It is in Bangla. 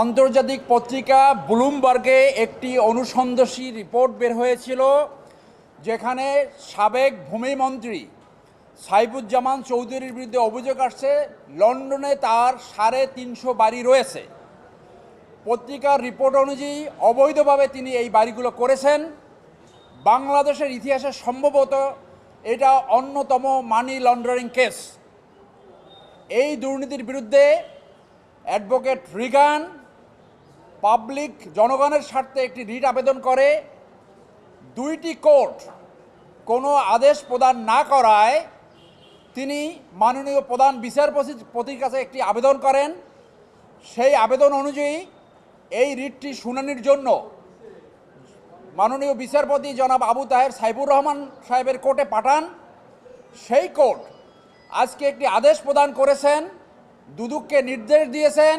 আন্তর্জাতিক পত্রিকা ব্লুমবার্গে একটি অনুসন্ধানী রিপোর্ট বের হয়েছিল, যেখানে সাবেক ভূমিমন্ত্রী সাইফুজ্জামান চৌধুরীর বিরুদ্ধে অভিযোগ আসছে লন্ডনে তার 350 বাড়ি রয়েছে। পত্রিকার রিপোর্ট অনুযায়ী অবৈধভাবে তিনি এই বাড়িগুলো করেছেন। বাংলাদেশের ইতিহাসে সম্ভবত এটা অন্যতম মানি লন্ডারিং কেস। এই দুর্নীতির বিরুদ্ধে অ্যাডভোকেট রিগান পাবলিক জনগণের স্বার্থে একটি রিট আবেদন করে। দুইটি কোর্ট কোনো আদেশ প্রদান না করায় তিনি মাননীয় প্রধান বিচারপতির কাছে একটি আবেদন করেন। সেই আবেদন অনুযায়ী এই রিটটি শুনানির জন্য মাননীয় বিচারপতি জনাব আবু তাহের সাইফুর রহমান সাহেবের কোর্টে পাঠান। সেই কোর্ট আজকে একটি আদেশ প্রদান করেছেন, দুদককে নির্দেশ দিয়েছেন